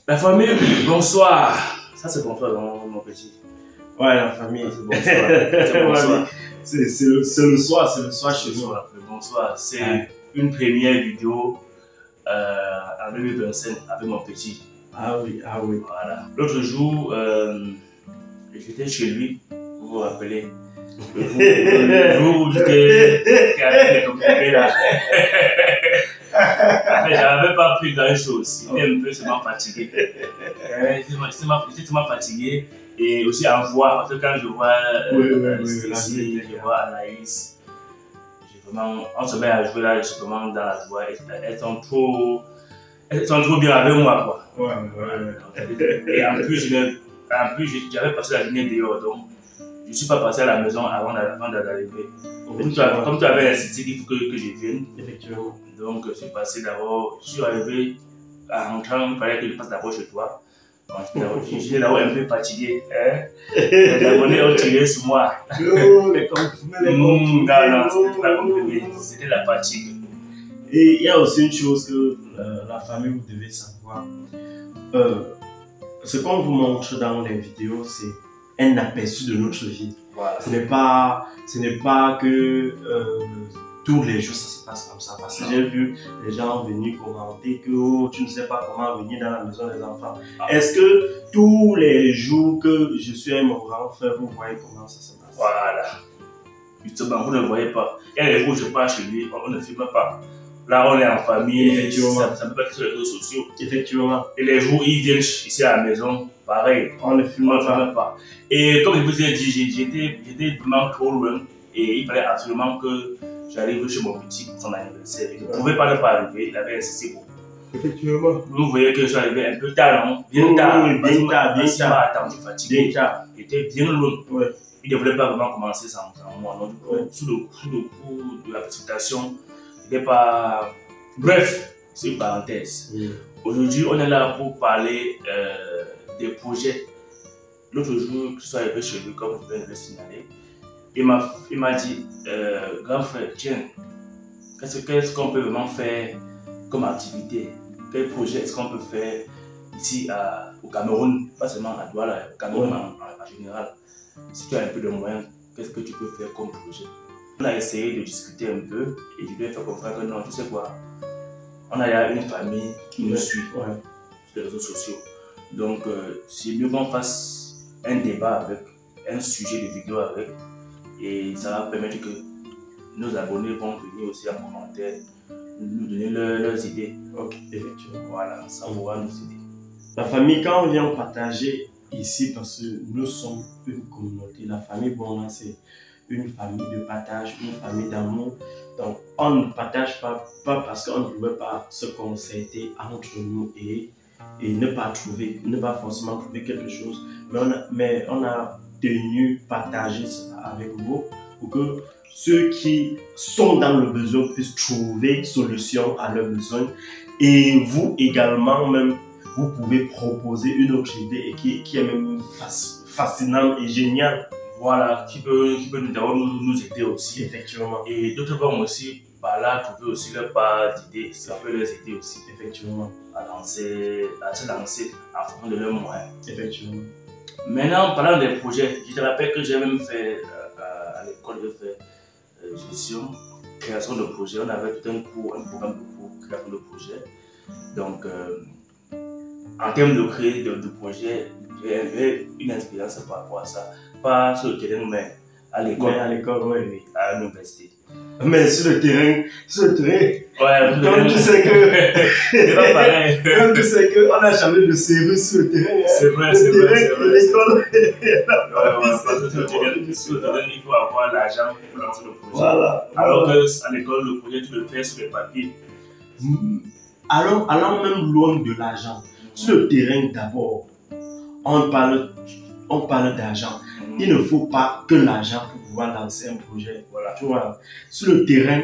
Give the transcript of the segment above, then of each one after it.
La famille, bonsoir. Ça, c'est bonsoir, non, mon petit. Ouais, la famille. C'est bonsoir. C'est le soir chez nous. Le bonsoir. C'est une première vidéo en 2025 avec mon petit. Ah oui. Voilà. L'autre jour, j'étais chez lui, vous vous rappelez. Le jour où j'étais avec les compliqués là. J'avais pas pris grand chose, j'étais un peu seulement fatigué. J'étais tellement fatigué et aussi en voix, parce que quand je vois Stacy, je vois Anaïs, on se met à jouer là, justement dans la joie. Elles sont trop bien avec moi, quoi. Ouais. Et en plus, j'avais passé la journée dehors, donc je ne suis pas passé à la maison avant d'arriver. Comme tu avais insisté qu'il faut que je vienne. Effectivement. Donc, je suis passé d'abord, je suis arrivé en rentrant, il fallait que je passe d'abord chez toi. J'étais d'abord un peu fatigué. Les abonnés ont tiré sur moi. Les comprimés. Non, c'était la fatigue. Et il y a aussi une chose que la famille, vous devez savoir. Ce qu'on vous montre dans les vidéos, c'est un aperçu de notre vie. Voilà. Ce n'est pas que tous les jours ça se passe comme ça. Parce que j'ai vu les gens venir commenter que tu ne sais pas comment venir dans la maison des enfants. Est-ce que tous les jours que je suis avec mon grand frère, vous voyez comment ça se passe? Voilà. Justement, vous ne voyez pas. Il y a les jours où je pars chez lui, on ne filme pas. Là, on est en famille, ça peut être sur les réseaux sociaux. Effectivement. Et les jours où ils viennent ici à la maison, pareil, on ne filme pas. Et comme je vous ai dit, j'étais vraiment trop loin et il fallait absolument que j'arrive chez mon petit pour son anniversaire. Il ne pouvait pas ne pas arriver, il avait insisté beaucoup. Effectivement. Vous voyez que je suis arrivé un peu tard, non? Bien tard. Il m'a attendu fatigué. Bien tard. J'étais bien loin. Ouais. Il ne voulait pas vraiment commencer sans moi. Donc, sous le coup de la précipitation, il n'est pas. Bref, c'est une parenthèse. Aujourd'hui, on est là pour parler des projets. L'autre jour, je suis arrivé chez lui, comme je viens de le signaler. Il m'a dit, grand frère, tiens, qu'est-ce qu'on peut vraiment faire comme activité? Quel projet est-ce qu'on peut faire ici au Cameroun, pas seulement à Douala, au Cameroun en général? Si tu as un peu de moyens, qu'est-ce que tu peux faire comme projet? On a essayé de discuter un peu et je lui ai fait comprendre que non, tu sais quoi, on a une famille qui nous suit sur les réseaux sociaux. Donc, c'est mieux qu'on fasse un débat avec, un sujet de vidéo avec, et ça va permettre que nos abonnés vont venir aussi en commentaire, nous donner leurs idées. Ok, effectivement. Voilà, ça pourra nous aider. La famille, quand on vient partager ici, parce que nous sommes une communauté, la famille, bon là, c'est une famille de partage, une famille d'amour. Donc, on ne partage pas parce qu'on ne pouvait pas se concerter entre nous et ne pas forcément trouver quelque chose. Mais on a tenu partager ça avec vous pour que ceux qui sont dans le besoin puissent trouver solution à leurs besoins. Et vous également, même, vous pouvez proposer une autre idée et qui est même fascinante et géniale. Voilà, qui peut nous aider aussi. Effectivement. Et d'autres vont aussi, par là, trouver aussi leur part d'idées. Ça peut les aider aussi. Effectivement. À se lancer en fonction de leurs moyens. Effectivement. Maintenant, parlant des projets, je te rappelle que j'ai même fait à l'école, j'ai fait gestion, création de projet. On avait tout un programme de cours, création de projet. Donc, en termes de créer de projet, j'ai une inspiration par rapport à ça. Pas sur le terrain, mais à l'école. Oui. À l'université. Mais sur le terrain, ouais, comme tu sais que c'est pas pareil. Comme tu sais qu'on n'a jamais de CV sur le terrain. C'est vrai. L'école. Parce que sur le terrain, il faut avoir l'argent pour lancer le projet. Voilà. Alors qu'à l'école, le projet, tu le fais sur les papiers. Allons même loin de l'argent. Sur le terrain, d'abord, on parle d'argent. Il ne faut pas que l'argent pour pouvoir lancer un projet. Voilà. Tu vois, sur le terrain,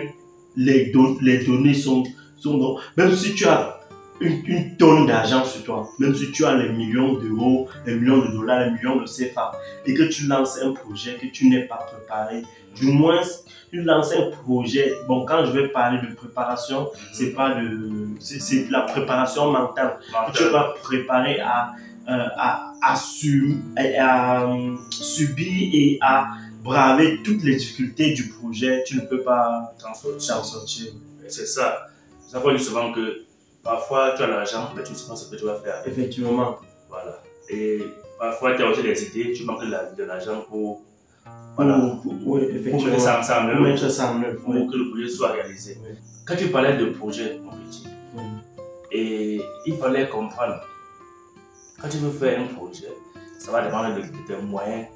les données sont donc, même si tu as une tonne d'argent sur toi, même si tu as les millions d'euros, les millions de dollars, les millions de CFA, et que tu lances un projet que tu n'es pas préparé, du moins tu lances un projet. Bon, quand je vais parler de préparation, c'est la préparation mentale. Tu vas préparer à subir et à braver toutes les difficultés du projet. Tu ne peux pas t'en sortir. C'est ça. Ça veut dire souvent que parfois tu as l'argent, mais tu ne sais pas ce que tu vas faire. Effectivement. Voilà. Et parfois tu as aussi des idées, tu manques de l'argent pour mettre ça en œuvre. Pour que le projet soit réalisé. Oui. Quand tu parlais de projet, mon petit, et il fallait comprendre, quand tu veux faire un projet, ça va dépendre de tes moyens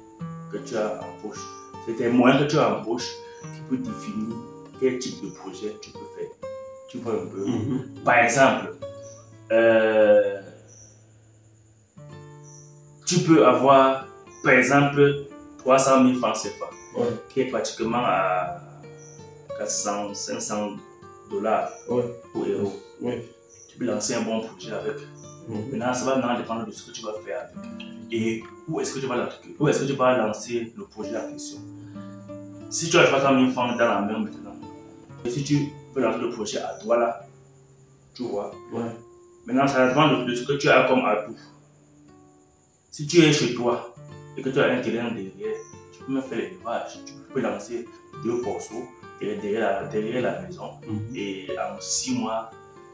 que tu as en poche. C'est tes moyens que tu as en poche qui peut définir quel type de projet tu peux faire. Tu vois un peu. Par exemple, tu peux avoir, par exemple, 300 000 francs CFA, qui est pratiquement à 400, 500 $, ou euros. Tu peux lancer un bon projet avec. Maintenant, ça va dépendre de ce que tu vas faire avec. Et où est-ce que tu vas lancer le projet en question. Si tu as 300 000 francs dans la main maintenant, et si tu peux lancer le projet à toi là, tu vois. Maintenant, ça dépend de ce que tu as comme atout. Si tu es chez toi et que tu as un terrain derrière, tu peux même faire l'élevage. Tu peux lancer 2 porceaux derrière la maison. Et en 6 mois,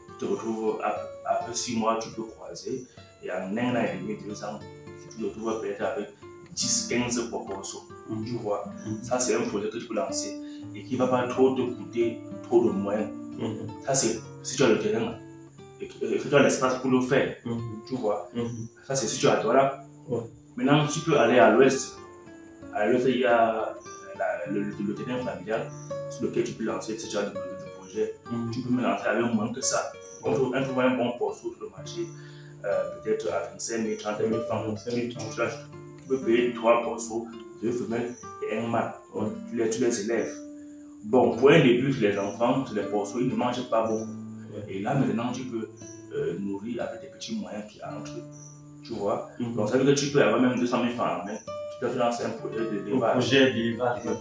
tu te retrouves, après 6 mois, tu peux croiser. Et en 1 an et demi, 2 ans, tu te retrouves peut-être avec 10-15 porceaux. Tu vois, ça c'est un projet que tu peux lancer et qui ne va pas trop te coûter trop de moyens. Ça c'est si tu as le terrain et que tu as l'espace pour le faire. Tu vois, ça c'est si tu as toi là. Maintenant, tu peux aller à l'ouest. À l'ouest, il y a le terrain familial sur lequel tu peux lancer ce genre de projet. Tu peux me lancer avec moins que ça. On trouve un bon porceau sur le marché, peut-être à 25 000, 30 000 francs. Tu peux payer 3 porceaux, 2 femelles et 1 mâle. Tu les élèves. Bon, pour un début, les enfants, les porceaux, ils ne mangent pas beaucoup. Et là, maintenant, tu peux nourrir avec des petits moyens qui entrent. Tu vois, donc ça veut dire que tu peux avoir même 200 000 francs en main. Tu peux lancer un projet d'élevage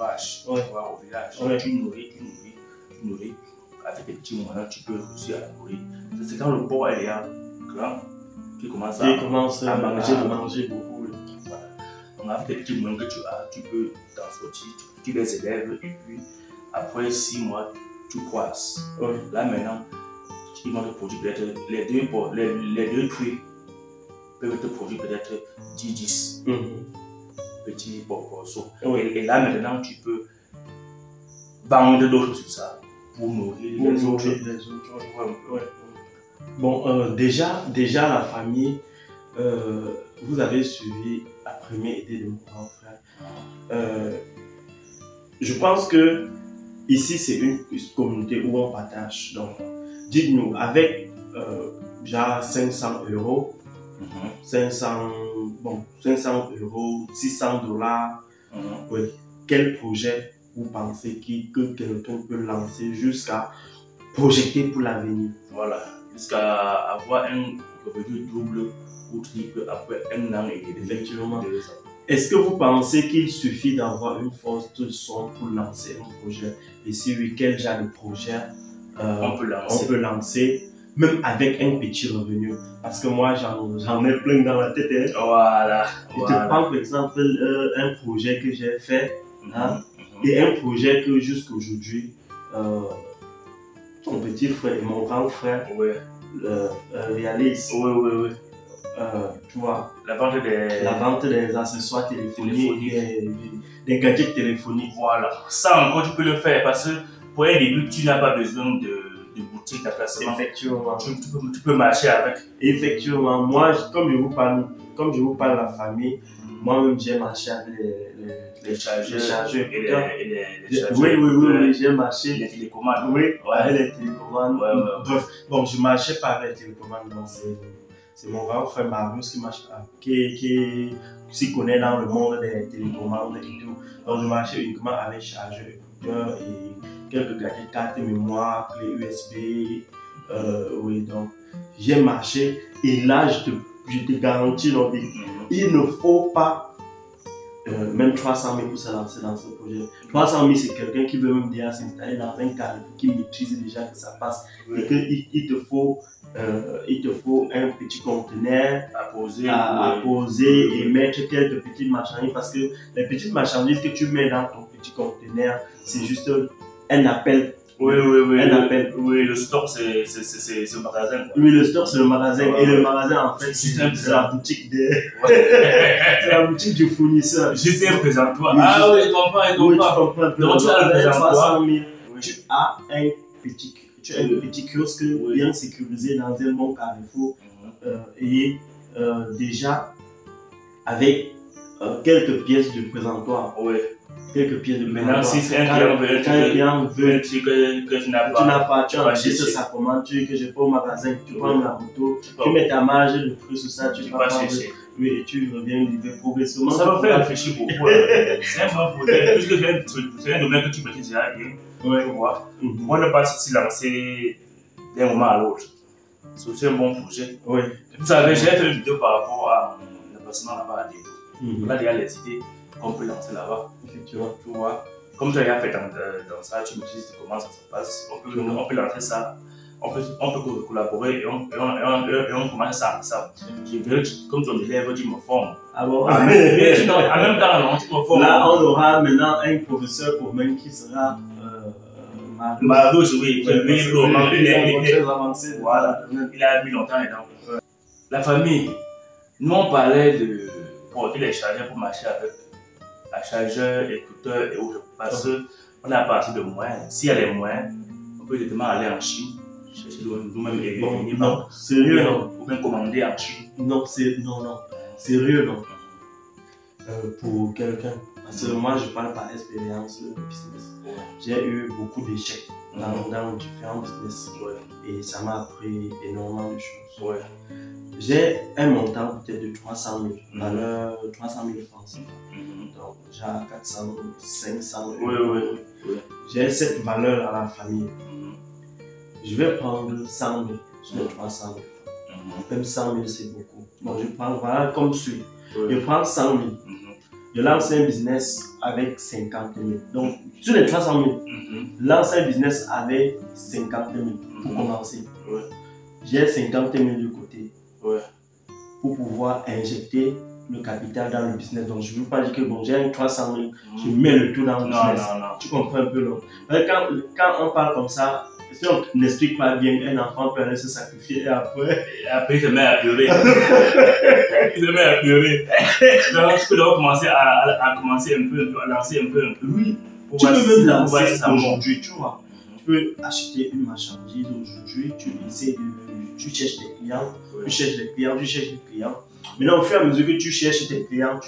au village. Tu nourris avec des petits moyens, tu peux réussir à nourrir. C'est quand le porc est grand qui commence à manger beaucoup. Voilà. Donc avec des petits moyens que tu as, tu peux t'en sortir, tu les élèves et puis après 6 mois, tu croises. Là maintenant, ils vont te produire peut-être les deux truies peuvent te produire peut-être 10 petits porceaux. Et là maintenant, tu peux vendre d'autres sur ça pour nourrir les autres. Bon, déjà la famille, vous avez suivi la première idée de mon grand frère. Je pense que ici c'est une communauté où on partage. Donc, dites-nous, avec déjà 500 €, 500 €, 600 $, quel projet vous pensez que quelqu'un peut lancer jusqu'à projeter pour l'avenir? Voilà, jusqu'à avoir un revenu double ou triple après 1 an et demi. Effectivement. Est-ce que vous pensez qu'il suffit d'avoir une force de son pour lancer un projet? Et si oui, quel genre de projet on peut lancer, même avec un petit revenu? Parce que moi, j'en ai plein dans la tête. Voilà. Je te prends par exemple un projet que j'ai fait et un projet que jusqu'aujourd'hui, mon petit frère et mon grand frère réalisent. Tu vois, la vente des accessoires téléphoniques, des gadgets téléphoniques. Voilà. Ça encore, tu peux le faire parce que pour un début, tu n'as pas besoin de boutique d'emplacement. Effectivement. Tu peux marcher avec. Effectivement. Moi, comme je vous parle de la famille, moi-même j'ai marché avec les chargeurs et les chargeurs. Oui, j'ai marché. Les télécommandes. Oui, avec les télécommandes. Bref, bon, je marchais pas avec les télécommandes, donc c'est mon grand frère Marius qui s'y connaît dans le monde des télécommandes et tout. Donc je marchais uniquement avec chargeur, écouteur et quelques gadgets, cartes mémoire, clé USB. Oui, donc j'ai marché et là je te garantis, donc, il ne faut pas même 300 000 pour se lancer dans ce projet. 300 000, c'est quelqu'un qui veut même déjà s'installer dans un cadre, qui maîtrise déjà que ça passe. Et qu'il te faut un petit conteneur à poser et mettre quelques petites marchandises, parce que les petites marchandises que tu mets dans ton petit conteneur, c'est juste un appel. Oui, un appel. Oui, le store, c'est le magasin. Quoi. Oui, le store, c'est le magasin. Et le magasin, en fait, c'est la boutique c'est la boutique du fournisseur. Juste un présentoir. Ah oui, je comprends. Oui, tu comprends. Donc, tu as le présentoir. Tu as un petit kiosque bien sécurisé dans un bon carrefour. Et déjà, avec quelques pièces de présentoir. Oui. Quelques pièces de maintenant, si c'est un client veut que tu n'as pas, tu enregistres sa commande, que je prends au magasin, tu prends la moto, tu mets ta marge de prix sur ça, tu vas chercher. Oui, et tu reviens livrer progressivement. Ça me fait réfléchir beaucoup. C'est un bon projet, puisque c'est un domaine que tu maîtrises déjà bien. Oui. Moi, ne pas se lancer d'un moment à l'autre. C'est aussi un bon projet. Oui. Vous savez, j'ai fait une vidéo par rapport à l'emplacement là-bas à Dedo. On a déjà les idées qu'on peut lancer là-bas. Effectivement. Tu vois, comme tu as déjà fait dans ça, tu me dis comment ça se passe. On peut lancer ça. On peut collaborer et on commence ça ensemble. Je veux, comme ton élève, tu me formes. Ah bon? En même temps, non, tu me formes. Là, on aura maintenant un professeur pour même qui sera Marius, oui. Voilà. Il a mis longtemps dedans. La famille, nous on parlait de porter les chargeurs pour marcher avec un chargeur, écouteur et autres. Parce qu'on a parti de moyens. S'il y a les moyens, on peut directement aller en Chine. Chercher nous-mêmes et venir. Non, sérieux, non. Ou bien commander en Chine. Non, sérieux, non. Pour quelqu'un. Parce que moi, je parle par expérience de business. J'ai eu beaucoup d'échecs dans différents business. Et ça m'a appris énormément de choses. J'ai un montant peut-être de 300 000, valeur 300 000 francs. Donc, j'ai 400, 500 euros. J'ai cette valeur à la famille. Je vais prendre 100 000 sur les 300 000 francs. Même 100 000, c'est beaucoup. Bon, je prends, voilà, comme suit. Je prends 100 000. Je lance un business avec 50 000. Donc, sur les 300 000, lance un business avec 50 000 pour commencer. J'ai 50 000 de côté pour pouvoir injecter le capital dans le business. Donc, je ne veux pas dire que bon, j'ai 300 000, je mets le tout dans le business. Non. Tu comprends un peu, non? Quand on parle comme ça, si on n'explique pas bien, un enfant peut aller se sacrifier et après il se met à pleurer. Donc, je peux donc commencer à commencer un peu, à lancer un peu. Oui. Tu peux même lancer aujourd'hui, tu vois. Tu peux acheter une marchandise aujourd'hui, tu cherches des clients, tu cherches des clients. Maintenant, au fur et à mesure que tu cherches tes clients,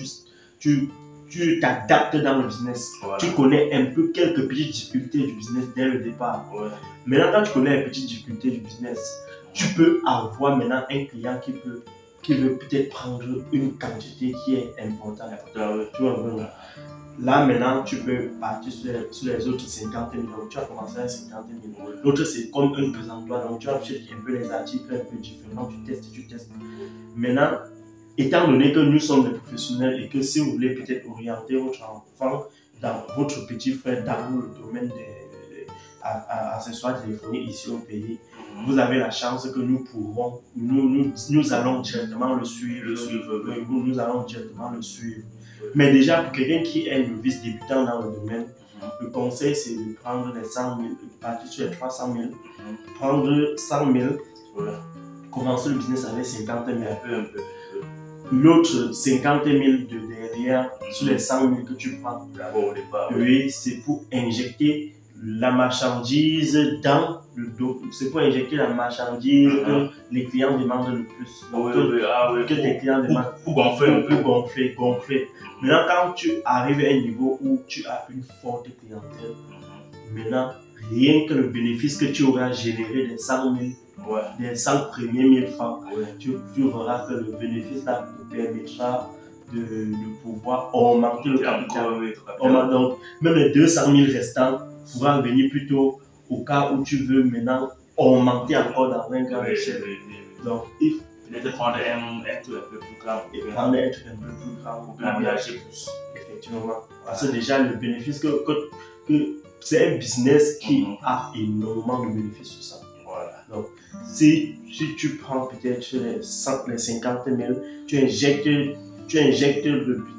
tu t'adaptes dans le business. Tu connais un peu quelques petites difficultés du business dès le départ. Maintenant, quand tu connais les petites difficultés du business, tu peux avoir maintenant un client qui veut peut-être prendre une quantité qui est importante. Tu vois, là, maintenant, tu peux partir sur les autres 50 000. Donc, tu as commencé à 50 000. L'autre, c'est comme un présentoir. Donc, tu as acheté un peu les articles un peu différents. Tu testes. Maintenant, étant donné que nous sommes des professionnels et que si vous voulez peut-être orienter votre enfant, votre petit frère dans le domaine des accessoires téléphoniques ici au pays, vous avez la chance que nous pourrons, nous allons directement le suivre. Nous allons directement le suivre. Mais déjà, pour quelqu'un qui est novice débutant dans le domaine, le conseil c'est de prendre les 100 000, de partir sur les 300 000, prendre 100 000, commencer le business avec 50 000. L'autre 50 000 de derrière, sur les 100 000 que tu prends, oui, c'est pour injecter la marchandise dans le dos. C'est pour injecter la marchandise que les clients demandent le plus. Donc, que tes clients demandent. Pour gonfler un peu. Pour gonfler. Maintenant, quand tu arrives à un niveau où tu as une forte clientèle, maintenant, rien que le bénéfice que tu auras généré des 100 000, des 100 premiers 1000 francs, tu verras que le bénéfice là te permettra de pouvoir augmenter le capital. Donc, même les 200 000 restants pourront venir plutôt au cas où tu veux maintenant augmenter encore dans un grand échelle. Donc, il faut peut-être prendre un truc un peu plus grand. Prendre un truc un peu plus grand. Pour bien engager plus. Effectivement. Parce que déjà, le bénéfice que c'est un business qui a énormément de bénéfices sur ça. Voilà. Donc, si tu prends peut-être les 50 000, tu injectes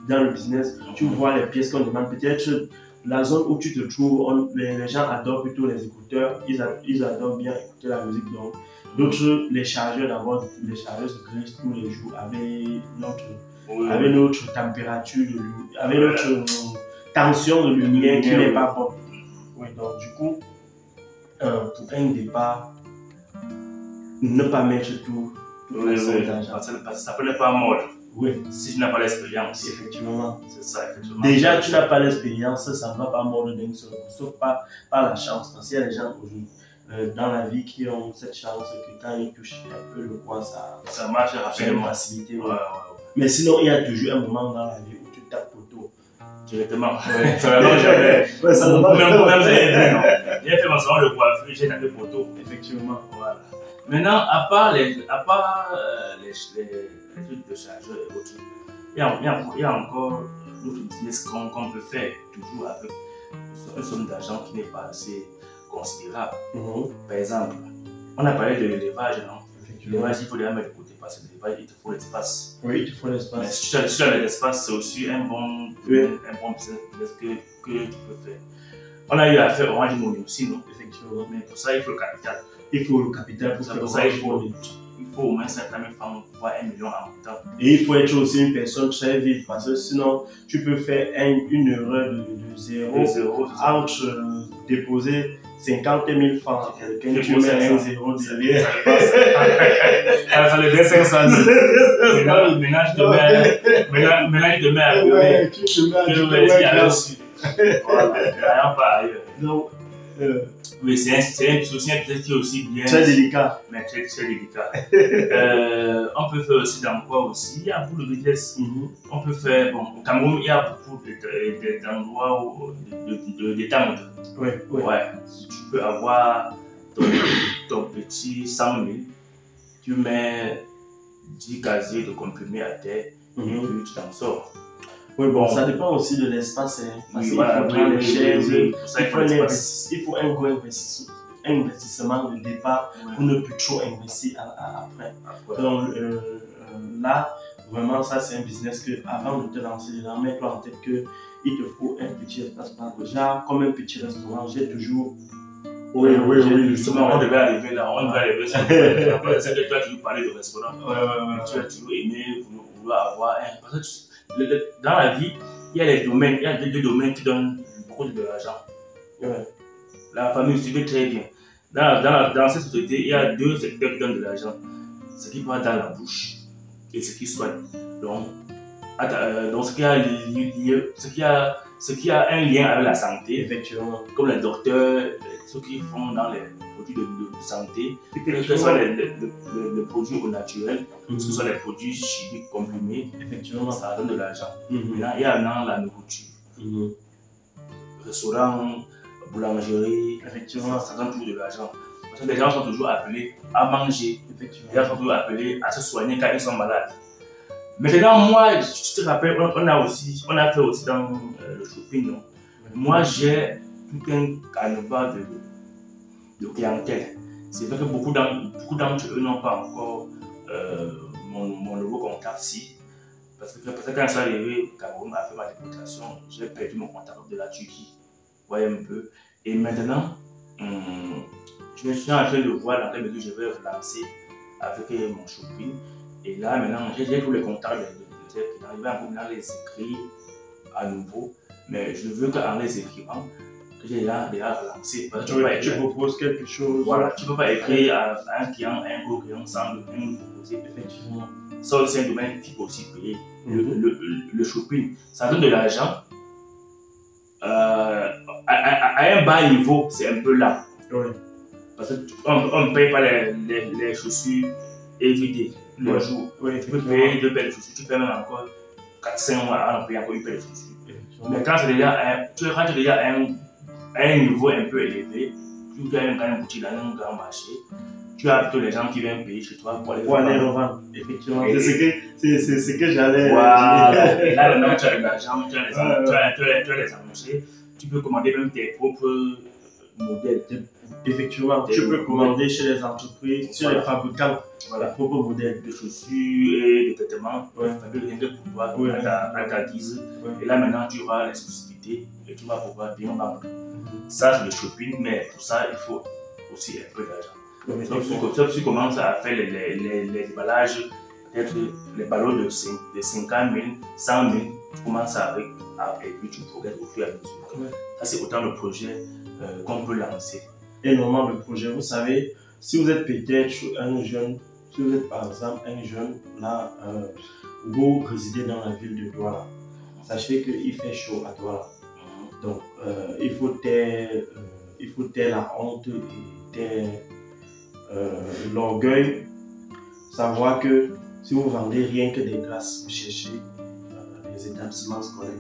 dans le business, tu vois les pièces qu'on demande. Peut-être la zone où tu te trouves, les gens adorent plutôt les écouteurs, ils adorent bien écouter la musique. Donc, d'autres, les chargeurs d'abord, les chargeurs se grillent tous les jours avec notre température, avec notre tension de lumière qui n'est pas bonne. Oui, donc du coup, pour un départ, ne pas mettre tout d'argent. Parce que ça peut ne pas mordre. Oui. Si tu n'as pas l'expérience. Effectivement. C'est ça, effectivement. Déjà, tu n'as pas l'expérience, ça ne va pas mordre d'un seul coup, sauf par la chance. Parce qu'il y a des gens aujourd'hui dans la vie qui ont cette chance que quand ils touchent un peu le poids, ça marche rapidement. Facilité. Ouais. Mais sinon, il y a toujours un moment dans la vie où tu tapes poteau. Directement. Ça ne marche jamais. Ça ne marche jamais. J'ai fait mon salon de coiffure, j'ai tapé poteau. Effectivement. Voilà. Maintenant, à part les trucs de chargeur et autres, il y a encore d'autres business qu'on peut faire toujours avec une somme d'argent qui n'est pas assez considérable. Par exemple, on a parlé de l'élevage, non? L'élevage, il faut déjà mettre de côté parce que l'élevage, il te faut l'espace. Oui, il te faut l'espace. Mais si tu as l'espace, c'est aussi un bon business que tu peux faire. On a eu à faire Orange Money aussi, non? Effectivement. Mais pour ça, il faut le capital. Il faut le capital pour ça, il faut au moins 50 000 francs, voire 1 million en même temps. Et il faut être aussi une personne très vite parce que sinon, tu peux faire une erreur de zéro entre déposer 50 000 francs à quelqu'un, tu mets un zéro derrière. Ça devient 500 000. Maintenant, je te mets à pleurer. Tu me mets à reçu. Voilà, rien pas ailleurs. Donc, oui, c'est un business qui est aussi bien. Très délicat. Mais très délicat. On peut faire aussi dans quoi aussi? Il y a beaucoup de business. On peut faire, bon, au Cameroun, il y a beaucoup d'endroits de détente. Ouais. Tu peux avoir ton petit 100 000, tu mets 10 casiers de comprimés à terre et puis tu t'en sors. Oui, bon, ça dépend aussi de l'espace. Parce qu'il faut prendre les chaises, il faut un gros investissement de départ pour ne plus trop investir après. Donc là, vraiment, ça c'est un business que avant de te lancer dedans, mets-toi en tête qu'il te faut un petit espace. Déjà, comme un petit restaurant, j'ai toujours. Oui, justement, on devait arriver là, on devait arriver sur le point. C'est que toi, tu nous parlais de restaurant. Tu as toujours aimé vouloir avoir un. Parce que dans la vie, il y a les domaines, il y a deux domaines qui donnent beaucoup de l'argent. La famille suit très bien. Dans cette société, il y a deux secteurs qui donnent de l'argent. Ce qui va dans la bouche et ce qui soigne. Donc ce qui a un lien avec la santé, effectivement, comme les docteurs, ceux qui font dans les produits de santé, que ce soit les produits au naturel, que ce soit les produits chimiques comprimés, effectivement, ça donne de l'argent. Maintenant, il y a la nourriture. Restaurant, boulangerie, effectivement, ça donne toujours de l'argent. Parce que les gens sont toujours appelés à manger, les gens sont toujours appelés à se soigner quand ils sont malades. Maintenant, moi, tu te rappelles, on a fait aussi dans le shopping, non? Moi, j'ai tout un canevas de clientèle. C'est vrai que beaucoup d'entre eux n'ont pas encore mon nouveau contact ici. Parce que quand je suis arrivé au Cameroun, après ma déportation, j'ai perdu mon contact de la Turquie. Vous voyez un peu. Et maintenant, je suis en train de voir dans quelle mesure je vais relancer avec mon shopping. Et là, maintenant, j'ai tous les contacts de ces clients. Je vais maintenant les écrire à nouveau. Mais je veux qu'en les écrivant, que j'ai déjà relancé. Tu proposes quelque chose. Voilà, tu ne peux pas écrire à un client, à un gros client sans le même proposer. Effectivement. Ça, c'est un domaine qui peut aussi payer. Le shopping, ça donne de l'argent. À un bas niveau, c'est un peu là. Parce qu'on ne paye pas les chaussures évidées le jour. Tu peux payer 2 paires de chaussures, tu peux même encore 4-5 mois avant de payer encore une paire de chaussures. Mais quand tu es déjà à un niveau un peu élevé, tu gagnes quand même boutique dans un grand marché, tu as plutôt les gens qui viennent payer chez toi pour aller revendre. Effectivement, c'est ce que j'allais dire. Et là, maintenant, tu as de l'argent, tu as les annoncés, tu peux commander même tes propres modèles. Effectivement, tu peux commander chez les entreprises, chez les fabricants, les propres modèles de chaussures et de vêtements, rien que pour toi, à ta guise. Et là, maintenant, tu auras l'exclusivité et tu vas pouvoir bien vendre. Ça, c'est le shopping, mais pour ça, il faut aussi un peu d'argent. Sauf si tu commences à faire les emballages, peut-être les ballots de 50 000, 100 000, tu commences avec, et puis tu progresses au fur et à mesure. Ça, c'est autant de projets qu'on peut lancer. Énormément de projets. Vous savez, si vous êtes peut-être un jeune, si vous êtes par exemple un jeune, là, vous résidez dans la ville de Douala, sachez qu'il fait chaud à Douala. Donc, il faut taire la honte et taire l'orgueil. Savoir que si vous vendez rien que des glaces, vous cherchez les établissements scolaires.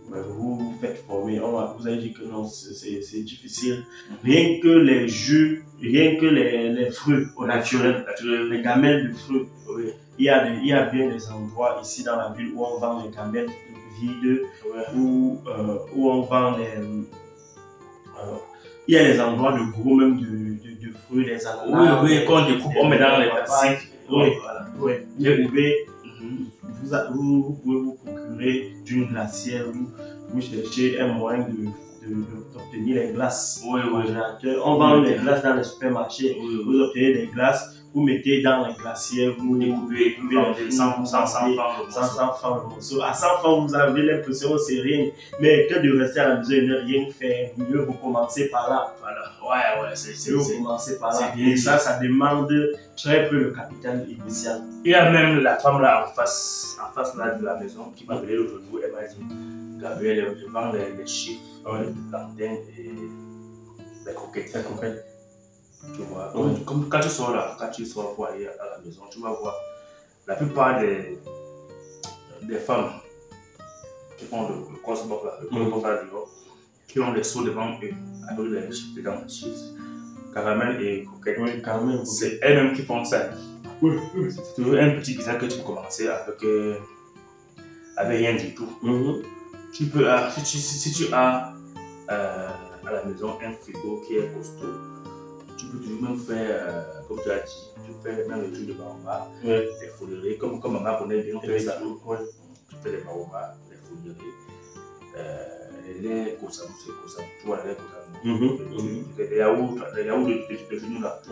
Vous vous faites former, vous avez dit que non, c'est difficile. Rien que les jus, rien que les fruits au naturel, les gamelles de fruits. Il y a bien des endroits ici dans la ville où on vend les gamelles vides, où on vend les... il y a des endroits de gros même de fruits, des ananas. Oui, qu'on découpe, on met dans les plastiques. Vous pouvez vous procurer d'une glacière où vous cherchez un moyen d'obtenir les glaces. On vend les glaces dans les supermarchés. Vous obtenez des glaces, vous mettez dans les glacières, vous découpez, sans francs le morceau. À 100 francs, vous avez l'impression que c'est rien. Mais que de rester à la maison et ne rien faire, mieux vous commencez par là. Vous commencez par là. Et ça demande très peu le capital initial. Il y a même la femme là en face là, de la maison qui m'a appelé l'autre jour. Elle m'a dit, Gabriel, je vends les chiffres, les plantains et les croquettes. Tu vois, comme quand tu sors là, quand tu sors pour aller à la maison, tu vas voir la plupart des femmes qui font le cross-block là, qui ont les seaux devant eux, avec les chiffres dedans, les chiffres, caramel et croquettes. C'est elles-mêmes qui font ça. C'est toujours un petit business que tu peux commencer avec rien du tout. Tu peux, si tu as à la maison un frigo qui est costaud, tu peux toujours même faire, comme tu as dit, tu fais même le jus de baobab, des folies, comme maman connaît bien faire ça. Tu fais les baobabs, les folies, les laits kosamou, tu vois les laits kosamou, les yaourts de genoux là.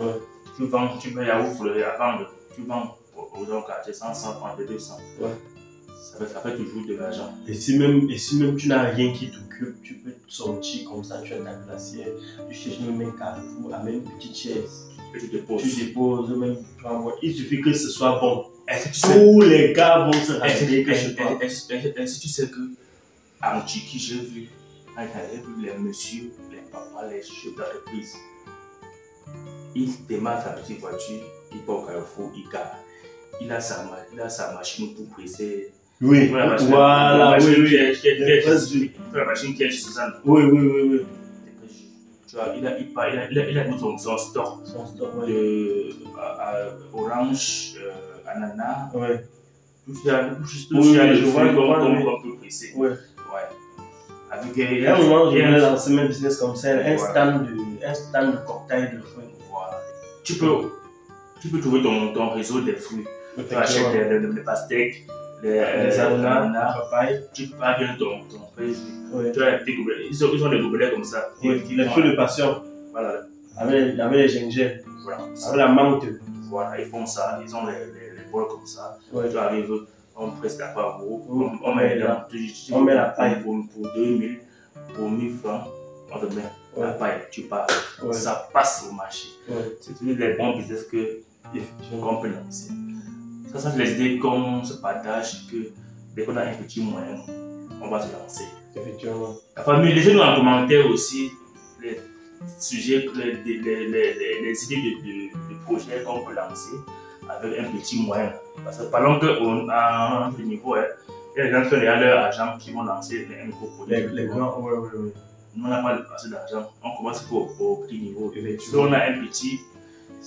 Tu vends, tu mets yaourt fleuri à vendre, tu vends aux gens quartier 100 francs, 200. Ça fait toujours de l'argent. Et si même tu n'as rien qui t'occupe, tu peux sortir comme ça, tu as ta glacière, tu cherches même un carrefour avec une petite chaise. Et tu déposes. Tu déposes même, il suffit que ce soit bon. Tous les gars vont se racheter quelque part. Est-ce que tu sais que en Turquie, j'ai vu les messieurs, les papas, les chefs d'entreprise, ils démarrent sa petite voiture, il part au carrefour, il gare. Il a sa machine pour presser. Oui, voilà, La machine qui est chez Suzanne. Oui. Tu vois, il a mis son stock de orange, ananas. Tout ça, le fruit qu'on peut presser. Avec un moment, je voulais lancer mes business comme ça, un stand de cocktail de fruits. Tu peux trouver ton réseau des fruits. Tu achètes des pastèques, les ananas, tu prépares bien ton frais jus. Tu as des petits gobelets. Ils ont des gobelets comme ça. Les fruits de passion. Voilà. Avec les gingembre. Avec la menthe. Voilà, ils font ça. Ils ont les bols comme ça. Tu arrives, on presse la part haut. On met la paille pour 2000, pour 1000 francs. On te met la paille, tu pars. Ça passe au marché. C'est toujours des bons business qu'on peut lancer. Ça, c'est les idées qu'on se partage, que dès qu'on a un petit moyen, on va se lancer. Effectivement. La famille, laissez-nous en commentaire aussi les sujets, les idées de projets qu'on peut lancer avec un petit moyen. Parce que parlons qu'à un niveau, il y a des gens qui ont déjà leur argent qui vont lancer un gros projet. Les grands, Nous, on n'a pas assez d'argent, on commence au petit niveau. Si on a un petit,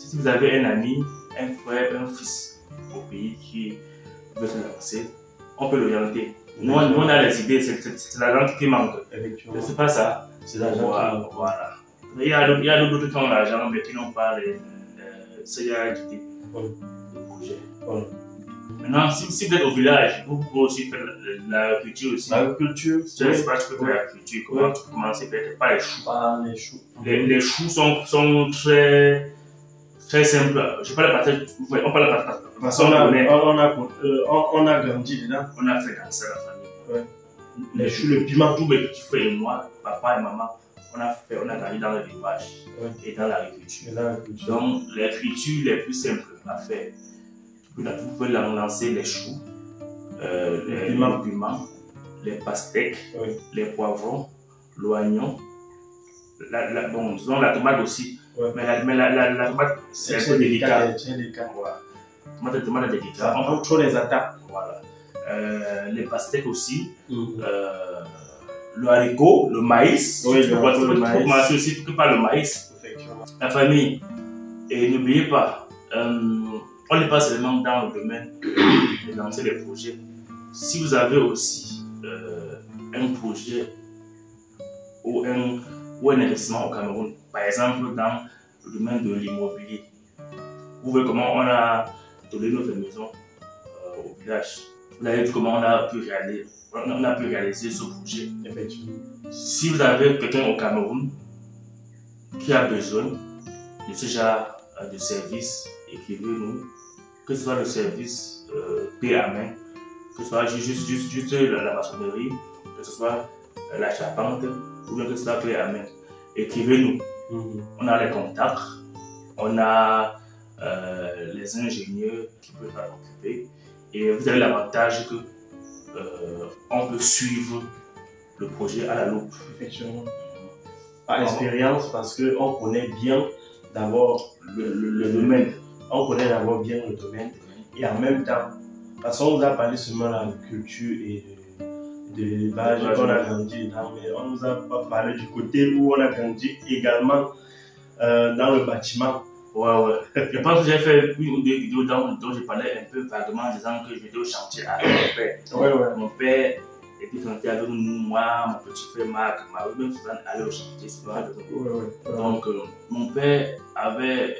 si vous avez un ami, un frère, un fils au pays qui veut se lancer, on peut l'orienter. Nous, on a les idées, c'est l'argent qui manque. C'est pas ça. C'est l'argent qui manque. Voilà. Il y a d'autres qui ont l'argent, mais qui n'ont pas cette idée de projet. Maintenant, si vous êtes au village, vous pouvez aussi faire l'agriculture aussi. L'agriculture, tu peux faire l'agriculture. Comment tu peux commencer peut-être par les choux. Les choux sont très simples. Je parle pas on parle pas parce qu'on a grandi dedans. On a fait danser la famille. Ouais. Les choux, le piment. Tous mes petits frères et moi, papa et maman, on a grandi dans l'élevage et dans l'agriculture. Donc, l'agriculture les plus simples à faire. Vous pouvez lancer les choux, les piments, les pastèques, les poivrons, l'oignon, disons la tomate aussi. Mais la tomate, c'est un peu délicat. Voilà. La tomate est délicate. On prend trop les attaques. Voilà. Les pastèques aussi. Le haricot, le maïs. Oui, le maïs. Vous pouvez commencer aussi par le maïs. La famille. Et n'oubliez pas, on n'est pas seulement dans le domaine de lancer des projets. Si vous avez aussi un projet ou un investissement au Cameroun, par exemple dans le domaine de l'immobilier, vous voyez comment on a donné notre maison au village. Vous avez vu comment on a pu réaliser ce projet. Effectivement. Si vous avez quelqu'un au Cameroun qui a besoin de ce genre de service, écrivez-nous, que ce soit le service paix à main, que ce soit juste la maçonnerie, que ce soit la charpente, ou bien que ce soit paix à main. Écrivez-nous. On a les contacts, on a les ingénieurs qui peuvent s'en occuper, et vous avez l'avantage que on peut suivre le projet à la loupe. Effectivement. Par expérience, parce qu'on connaît bien d'abord le domaine. On connaît d'abord bien le domaine. Et en même temps, parce qu'on nous a parlé seulement de l'agriculture et de l'élevage, on a grandi dedans, mais on ne nous a pas parlé du côté où on a grandi également dans le bâtiment. Ouais. Je pense que j'ai fait une ou deux vidéos dont je parlais un peu vaguement en disant que j'étais au chantier avec mon père. Mon père était chantier avec nous, moi, mon petit frère Marc, même souvent allait au chantier souvent avec nous. Donc, mon père avait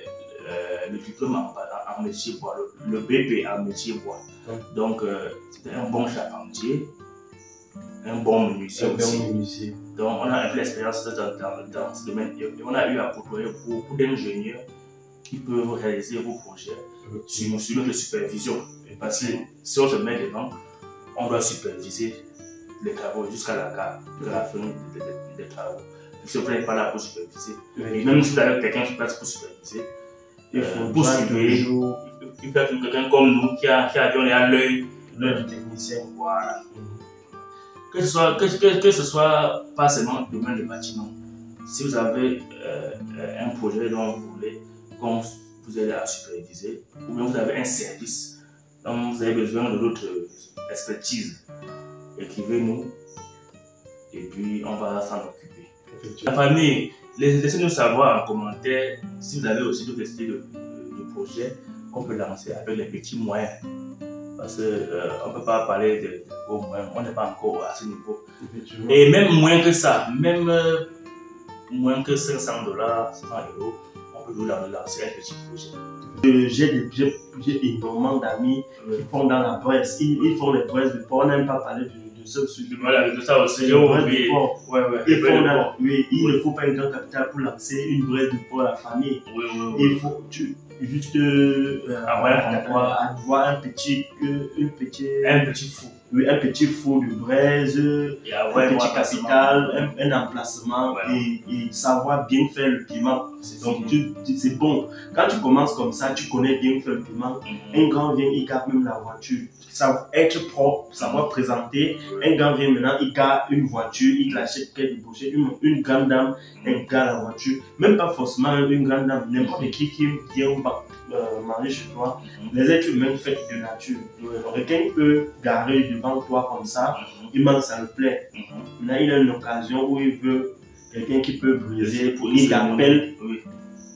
le diplôme en métier bois, le BP en métier bois. Donc, c'était un bon charpentier, un bon menuisier aussi. Donc, on a un peu d'expérience dans ce domaine et on a eu à côtoyer beaucoup d'ingénieurs qui peuvent réaliser vos projets sur notre supervision. Parce que si on se met devant, on doit superviser les travaux jusqu'à la fin des travaux. Si vous n'êtes pas là pour superviser, et même si vous avez quelqu'un sur place pour superviser, il faut pour suivre, il faut être quelqu'un comme nous qui a l'œil du technicien. Voilà. Que ce soit pas seulement le domaine du bâtiment. Si vous avez un projet dont vous voulez qu'on vous aide à superviser, ou bien vous avez un service dont vous avez besoin de notre expertise, écrivez-nous et puis on va s'en occuper. La famille, laissez-nous savoir en commentaire si vous avez aussi d'autres idées de projets qu'on peut lancer avec les petits moyens. Parce qu'on ne peut pas parler de gros moyens, on n'est pas encore à ce niveau. Et même moins que ça, même moins que 500 $, 100 €, on peut nous lancer un petit projet. J'ai énormément d'amis qui font dans la presse. Ils font les presses de porc. On n'aime pas parler de ce sujet. Voilà, de ça aussi. Il ne faut pas un grand capital pour lancer une braise de porc à la famille. Il faut juste avoir un petit four. Oui, un petit four de braise, un petit capital, un emplacement et savoir bien faire le piment. Donc c'est bon. Quand tu commences comme ça, tu connais bien faire le piment. Un grand vient, il garde même la voiture. Savoir être propre, savoir présenter. Un grand vient maintenant, il garde une voiture, il l'achète près du boucher. Une grande dame, elle garde la voiture. Même pas forcément une grande dame, n'importe qui vient manger chez toi. Les êtres humains faits de nature. Quelqu'un peut garer devant toi comme ça, il manque, ça le plaît. Là, il a une occasion où il veut quelqu'un qui peut briser, il t'appelle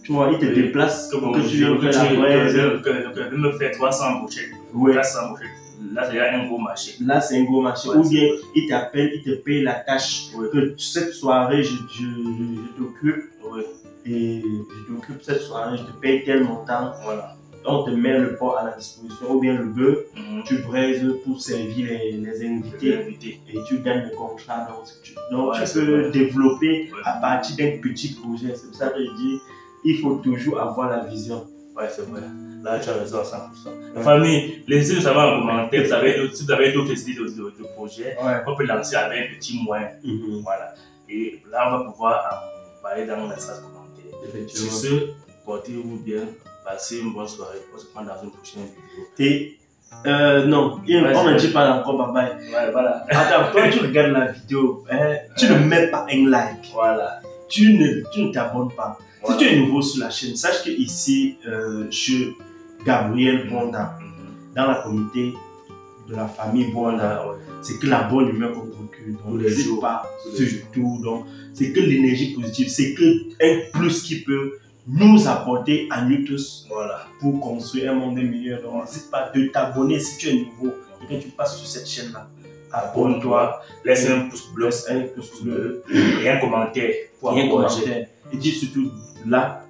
Tu vois, il te déplace Comme que tu viens faire la braise. Que me faire 300 brochettes. Ouais. 400 brochettes. Là, c'est un gros marché. Là, c'est un gros marché. Ouais, ou bien, il t'appelle, il te paye la tâche. Ouais. Que cette soirée, je t'occupe. Ouais. Et je t'occupe cette soirée, je te paye tel montant. Voilà. On te met le porc à la disposition. Ou bien le bœuf, Tu braises pour servir les invités. Et tu gagnes le contrat. Donc, Ouais, tu peux développer Ouais. à partir d'un petit projet. C'est pour ça que je dis, il faut toujours avoir la vision. Ouais, c'est vrai. Là, tu as raison à 100%. La famille, laissez-nous savoir en commentaire si vous avez d'autres idées de projets qu'on peut lancer avec un petit moyen. Voilà. Et là, on va pouvoir en parler dans l'espace commentaire. Sur ce, portez-vous bien, passez une bonne soirée. On se prend dans une prochaine vidéo. Et non, on ne dit pas encore bye bye. Ouais, voilà. Attends, quand tu regardes la vidéo, tu ne mets pas un like. Voilà. Tu ne t'abonnes pas. Voilà. Si tu es nouveau sur la chaîne, sache que ici, je Gabriel Bonda, dans la communauté de la famille Bonda, c'est que la bonne humeur qu'on procure. Donc, n'hésite pas surtout. Donc, c'est que l'énergie positive, c'est que un plus qui peut nous apporter à nous tous pour construire un monde meilleur. Donc, n'hésite pas de t'abonner si tu es nouveau et que tu passes sur cette chaîne-là. Abonne-toi, laisse un pouce bleu, et un commentaire pour encourager. Et dis surtout là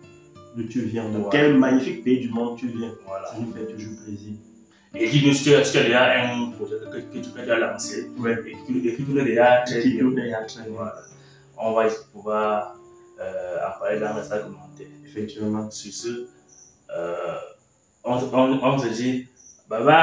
d'où tu viens, de quel magnifique pays du monde tu viens. Voilà. Ça nous fait toujours plaisir. Et dis-nous si tu as déjà un projet que tu as déjà lancé et qui tourne déjà très bien. Voilà. On va pouvoir en parler dans les commentaires. Effectivement. Sur ce, on se dit bye bye.